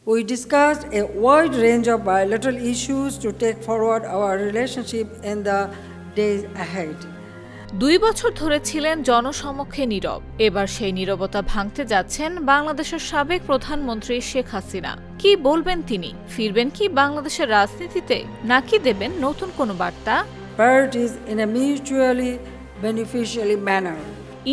We discussed a wide range of bilateral issues to take forward our relationship in the days ahead. 2 বছর ধরে ছিলেন জনসমক্ষে নীরব। এবার সেই নীরবতা ভাঙতে যাচ্ছেন বাংলাদেশের সাবেক প্রধানমন্ত্রী শেখ হাসিনা। কি বলবেন তিনি? ফিরবেন কি বাংলাদেশের রাজনীতিতে, নাকি দেবেন নতুন কোনো বার্তা? Priorities in a mutually beneficial manner.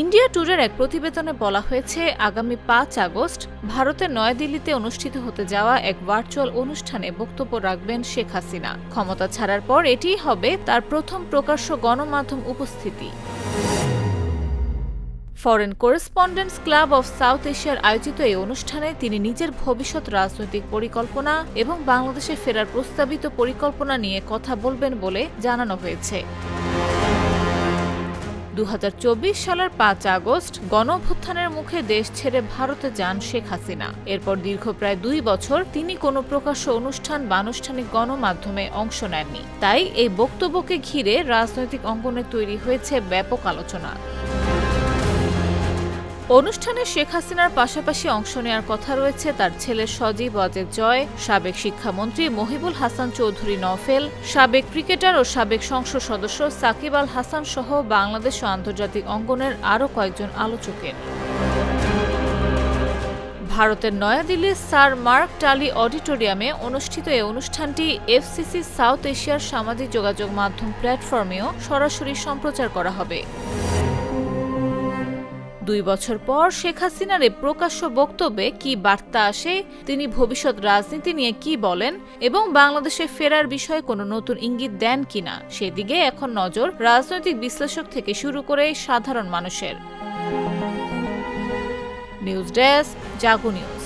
India ট্যুরের এক প্রতিবেদনে বলা হয়েছে, আগামী 5 আগস্ট ভারতের নয়াদিল্লিতে অনুষ্ঠিত হতে যাওয়া এক ভার্চুয়াল অনুষ্ঠানে বক্তব্য রাখবেন শেখ হাসিনা। ক্ষমতা ছাড়ার পর এটিই হবে তার প্রথম প্রকাশ্য গণমাধ্যম উপস্থিতি। Foreign correspondents club of south এশিয়ার আয়োজিত এই অনুষ্ঠানে তিনি নিজের ভবিষ্যৎ রাজনৈতিক পরিকল্পনা এবং বাংলাদেশে ফেরার প্রস্তাবিত পরিকল্পনা নিয়ে কথা বলবেন বলে জানানো হয়েছে। 2024 সালের 5 আগস্ট গণঅভ্যুত্থানের মুখে দেশ ছেড়ে ভারতে যান শেখ হাসিনা। এরপর দীর্ঘ প্রায় 2 বছর তিনি কোনো প্রকাশ্য অনুষ্ঠান বা আনুষ্ঠানিক গণমাধ্যমে অংশ নেননি। তাই এই বক্তব্যকে ঘিরে রাজনৈতিক অঙ্গনে তৈরি হয়েছে ব্যাপক আলোচনা। অনুষ্ঠানে শেখ হাসিনার পাশাপাশি অংশ নেওয়ার কথা রয়েছে তার ছেলে সজীব ওয়াজেদ জয়, সাবেক শিক্ষামন্ত্রী মহিবুল হাসান চৌধুরী নফেল, সাবেক ক্রিকেটার ও সাবেক সংসদ সদস্য সাকিব আল হাসান সহ বাংলাদেশ ও আন্তর্জাতিক অঙ্গনের আরও কয়েকজন আলোচকের। ভারতের নয়াদিল্লির স্যার মার্ক টালি অডিটোরিয়ামে অনুষ্ঠিত এই অনুষ্ঠানটি এফসিসি সাউথ এশিয়ার সামাজিক যোগাযোগ মাধ্যম প্ল্যাটফর্মেও সরাসরি সম্প্রচার করা হবে। 2 বছর পর শেখ হাসিনার এই প্রকাশ্য বক্তব্যে কি বার্তা আসে, তিনি ভবিষ্যৎ রাজনীতি নিয়ে কি বলেন এবং বাংলাদেশে ফেরার বিষয়ে কোনো নতুন ইঙ্গিত দেন কিনা, সেদিকে এখন নজর রাজনৈতিক বিশ্লেষক থেকে শুরু করে সাধারণ মানুষের। News desk, Jago news.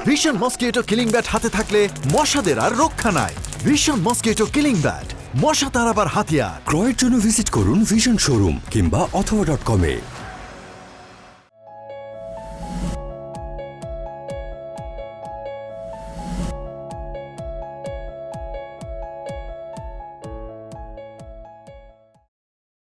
Vision mosquito killing bat হাতে থাকলে মশাদের আর রক্ষা নাই। ভিশন মসকিটো কিলিং ব্যাট, মশা তাড়াবার হাতিয়ার। ক্রয়ের জন্য ভিজিট করুন ভিশন শোরুম কিংবা অথবা.com-এ।